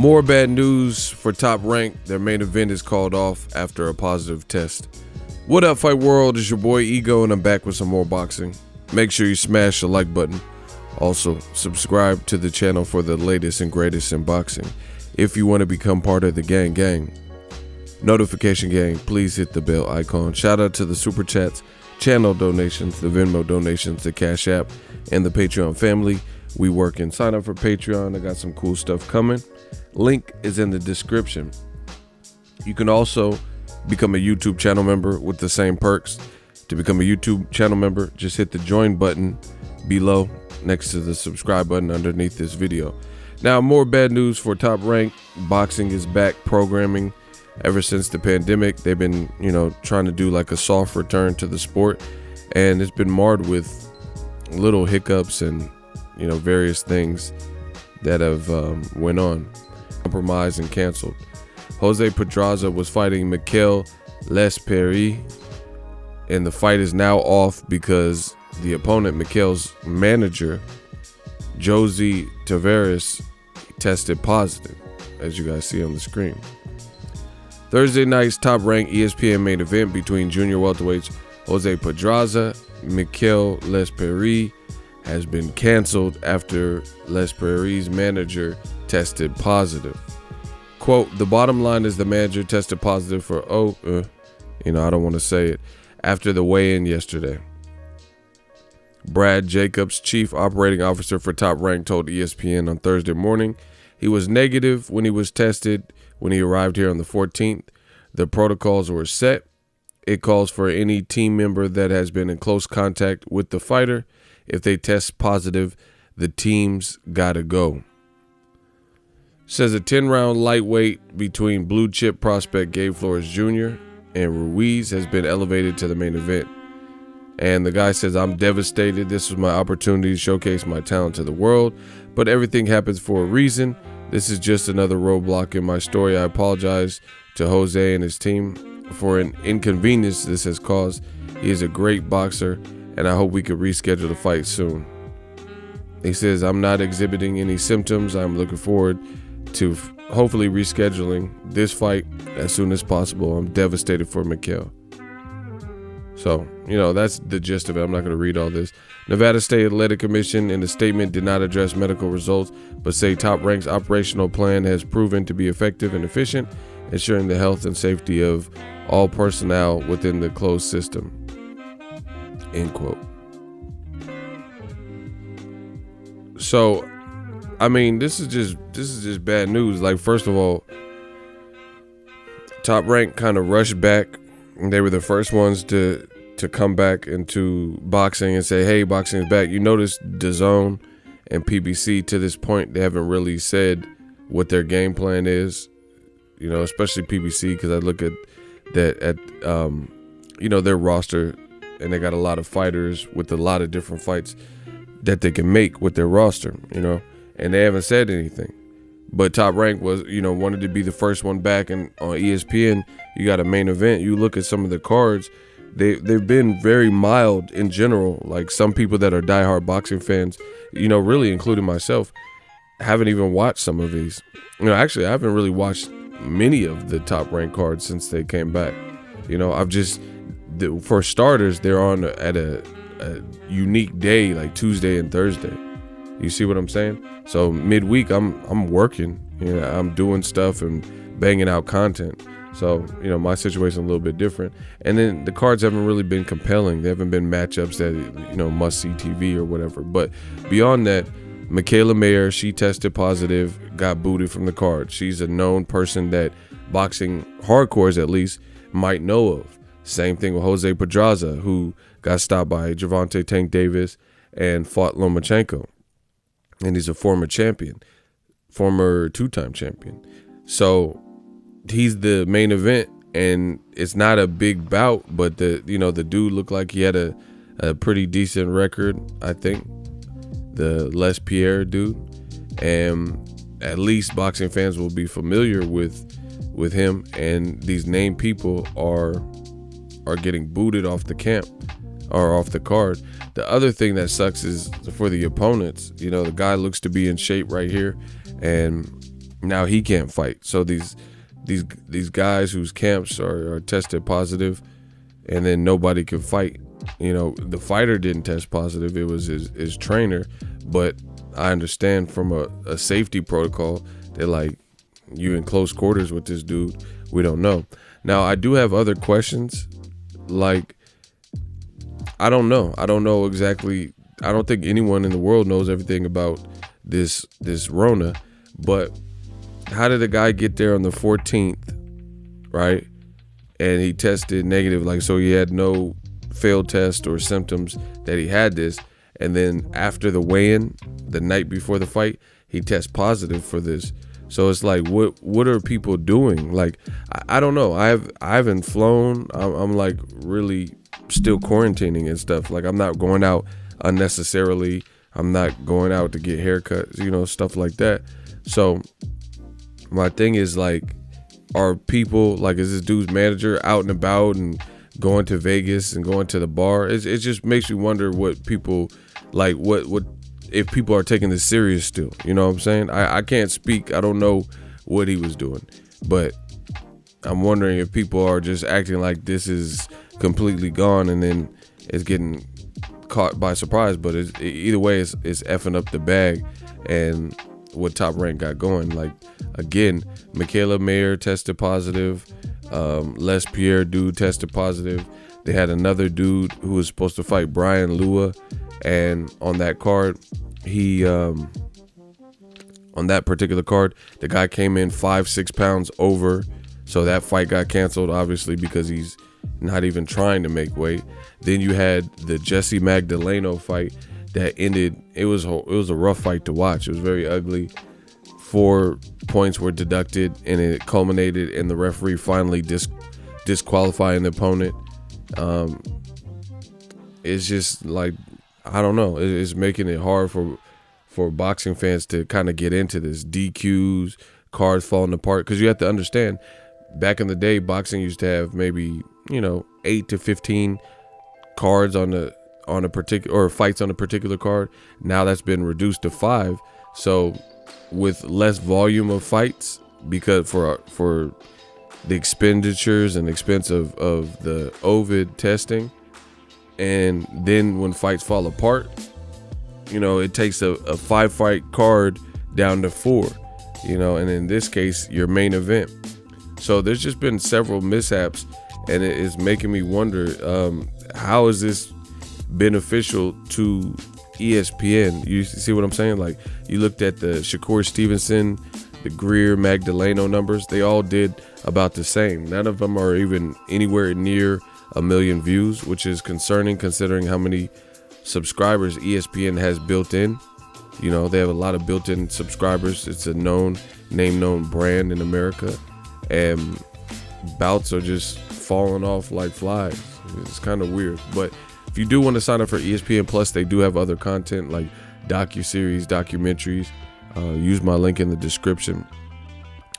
More bad news for Top Rank. Their main event is called off after a positive test. What up, Fight World? It's your boy Ego, and I'm back with some more boxing. Make sure you smash the like button. Also, subscribe to the channel for the latest and greatest in boxing. If you want to become part of the gang, notification gang, please hit the bell icon. Shout out to the super chats, channel donations, the Venmo donations, the Cash App, and the Patreon family. We working. Sign up for Patreon. I got some cool stuff coming. Link is in the description. You can also become a YouTube channel member with the same perks. To become a YouTube channel member, just hit the join button below next to the subscribe button underneath this video. Now, more bad news for Top Rank. Boxing is back programming. Ever since the pandemic, they've been, trying to do like a soft return to the sport, and it's been marred with little hiccups and, various things that have went on, compromised and canceled. Jose Pedraza was fighting Mikel Lesperi, and the fight is now off because the opponent, Mikel's manager, Josie Tavares, tested positive, as you guys see on the screen. Thursday night's Top Rank ESPN main event between junior welterweights Jose Pedraza, Mikel Lesperi has been canceled after Lesperi's manager tested positive. Quote, the bottom line is the manager tested positive for, I don't want to say it, after the weigh-in yesterday. Brad Jacobs, chief operating officer for Top Rank, told ESPN on Thursday morning he was negative when he was tested when he arrived here on the 14th. The protocols were set. It calls for any team member that has been in close contact with the fighter. If they test positive, the team's got to go. Says a 10-round lightweight between blue chip prospect Gabe Flores Jr. and Ruiz has been elevated to the main event. And the guy says, I'm devastated. This was my opportunity to showcase my talent to the world, but everything happens for a reason. This is just another roadblock in my story. I apologize to Jose and his team for an inconvenience this has caused. He is a great boxer, and I hope we could reschedule the fight soon. He says, I'm not exhibiting any symptoms. I'm looking forward to hopefully rescheduling this fight as soon as possible. I'm devastated for Mikel. So, that's the gist of it. I'm not going to read all this. Nevada State Athletic Commission in a statement did not address medical results, but say Top Rank's operational plan has proven to be effective and efficient, ensuring the health and safety of all personnel within the closed system. End quote. So, this is just bad news. Like, first of all, Top Rank kind of rushed back. They were the first ones to come back into boxing and say, hey, boxing is back. You notice DAZN and PBC to this point, they haven't really said what their game plan is, especially PBC, because I look at that their roster, and they got a lot of fighters with a lot of different fights that they can make with their roster, and they haven't said anything. But Top Rank was, wanted to be the first one back, and on ESPN, you got a main event. You look at some of the cards, they've been very mild in general. Like, some people that are diehard boxing fans, really including myself, haven't even watched some of these. Actually, I haven't really watched many of the Top Rank cards since they came back. For starters, they're on at a unique day, like Tuesday and Thursday. You see what I'm saying? So midweek, I'm working. I'm doing stuff and banging out content. So, my situation is a little bit different. And then the cards haven't really been compelling. They haven't been matchups that, must-see TV or whatever. But beyond that, Michaela Mayer, she tested positive, got booted from the card. She's a known person that boxing hardcores, at least, might know of. Same thing with Jose Pedraza, who got stopped by Gervonta Tank Davis and fought Lomachenko. And he's a former champion, former two-time champion. So he's the main event, and it's not a big bout, but the dude looked like he had a pretty decent record, I think, the Les Pierre dude, and at least boxing fans will be familiar with him. And these named people are getting booted off the camp or off the card. The other thing that sucks is for the opponents. The guy looks to be in shape right here, and Now he can't fight. So these guys whose camps are tested positive, and then nobody can fight. You know, the fighter didn't test positive. It was his trainer. But I understand from a safety protocol, they're like, you in close quarters with this dude. We don't know. Now, I do have other questions. Like, I don't know. I don't know exactly. I don't think anyone in the world knows everything about this Rona. But how did the guy get there on the 14th, right? And he tested negative, like, so he had no failed test or symptoms that he had this. And then after the weigh-in, the night before the fight, he tests positive for this. So it's like, what are people doing? Like, I don't know. I haven't flown. I'm like really still quarantining and stuff. Like, I'm not going out unnecessarily. I'm not going out to get haircuts, you know, stuff like that. So my thing is, like, are people, like, is this dude's manager out and about and going to Vegas and going to the bar? It just makes me wonder what people, like, what if people are taking this serious still. You know what I'm saying? I can't speak. I don't know what he was doing. But I'm wondering if people are just acting like this is completely gone and then it's getting caught by surprise. But either way, it's effing up the bag and what Top Rank got going. Like, again, Michaela Mayer tested positive. Les Pierre dude tested positive. They had another dude who was supposed to fight Brian Lua, and on that card, on that particular card, the guy came in 5-6 pounds over, so that fight got canceled, obviously, because he's not even trying to make weight. Then you had the Jesse Magdaleno fight that ended. It was a rough fight to watch. It was very ugly. 4 points were deducted, and it culminated in the referee finally disqualifying the opponent. It's just like, I don't know. It's making it hard for boxing fans to kind of get into this. DQs, cards falling apart. Because you have to understand, back in the day, boxing used to have maybe, 8 to 15 cards on a particular, or fights on a particular card. Now that's been reduced to 5. So with less volume of fights, because for the expenditures and expense of the Ovid testing, and then when fights fall apart, it takes a 5-fight card down to 4, and in this case, your main event. So there's just been several mishaps, and it is making me wonder, how is this beneficial to ESPN? You see what I'm saying? Like, you looked at the Shakur Stevenson, the Greer, Magdaleno numbers. They all did about the same. None of them are even anywhere near 1 million views, which is concerning considering how many subscribers ESPN has built in. They have a lot of built-in subscribers. It's a known brand in America, and bouts are just falling off like flies. It's kind of weird. But if you do want to sign up for ESPN Plus, they do have other content like docuseries, documentaries. Use my link in the description.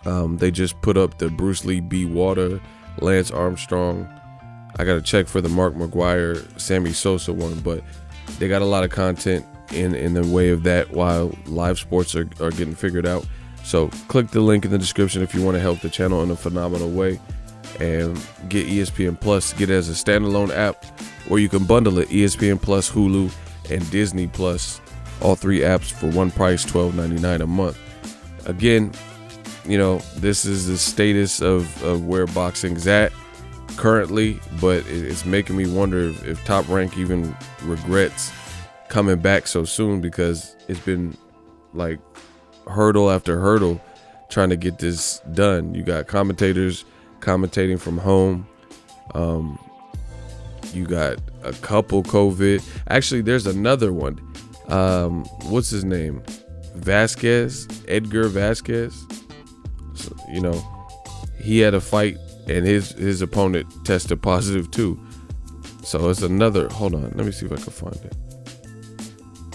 They just put up the Bruce Lee B. Water, Lance Armstrong. I got to check for the Mark McGuire, Sammy Sosa one, but they got a lot of content in the way of that while live sports are getting figured out. So click the link in the description if you want to help the channel in a phenomenal way and get ESPN Plus. Get it as a standalone app, or you can bundle it, ESPN Plus, Hulu, and Disney Plus. All 3 apps for one price, $12.99 a month. Again, this is the status of where boxing's at currently, but it's making me wonder if Top Rank even regrets coming back so soon, because it's been like hurdle after hurdle trying to get this done. You got commentators commentating from home. You got a couple COVID. Actually, there's another one. What's his name? Edgar Vasquez. So, he had a fight and his opponent tested positive too. So it's another, hold on, let me see if I can find it.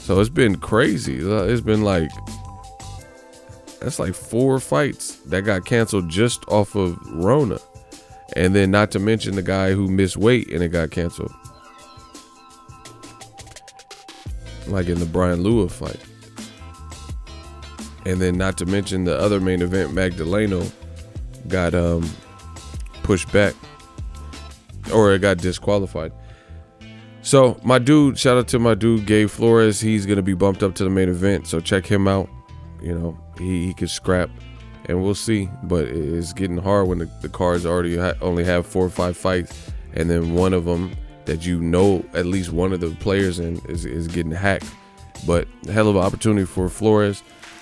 So it's been crazy. It's been that's like 4 fights that got canceled just off of Rona. And then not to mention the guy who missed weight and it got canceled. Like in the Brian Lua fight. And then not to mention the other main event, Magdaleno, got pushed back, or it got disqualified. So my dude, shout out to my dude Gabe Flores. He's gonna be bumped up to the main event, so check him out. You know, he could scrap, and we'll see. But it's getting hard when the cards already only have 4 or 5 fights, and then one of them that you know at least one of the players in is getting hacked. But hell of an opportunity for Flores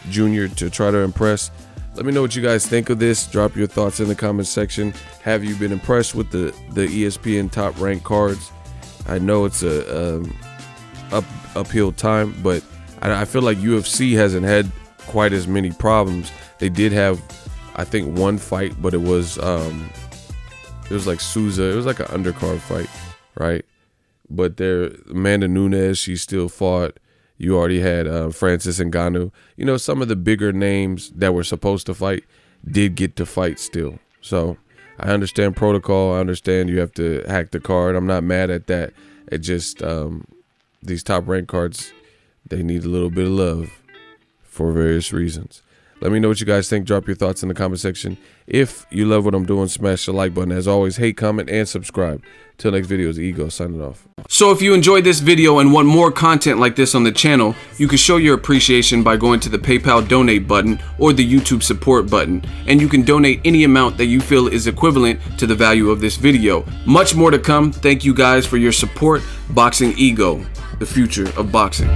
Jr. to try to impress. Let me know what you guys think of this. Drop your thoughts in the comment section. Have you been impressed with the ESPN top ranked cards? I know it's a uphill time, but I feel like UFC hasn't had quite as many problems. They did have, I think, one fight, but it was like Souza. It was like an undercard fight, right? But there, Amanda Nunes, she still fought. You already had Francis Ngannou. You know, some of the bigger names that were supposed to fight did get to fight still. So I understand protocol. I understand you have to hack the card. I'm not mad at that. It just, these top ranked cards, they need a little bit of love for various reasons. Let me know what you guys think. Drop your thoughts in the comment section. If you love what I'm doing, smash the like button. As always, hate, comment, and subscribe. Till next video, is Ego signing off. So if you enjoyed this video and want more content like this on the channel, you can show your appreciation by going to the PayPal donate button or the YouTube support button, and you can donate any amount that you feel is equivalent to the value of this video. Much more to come. Thank you guys for your support. Boxingego, the future of boxing.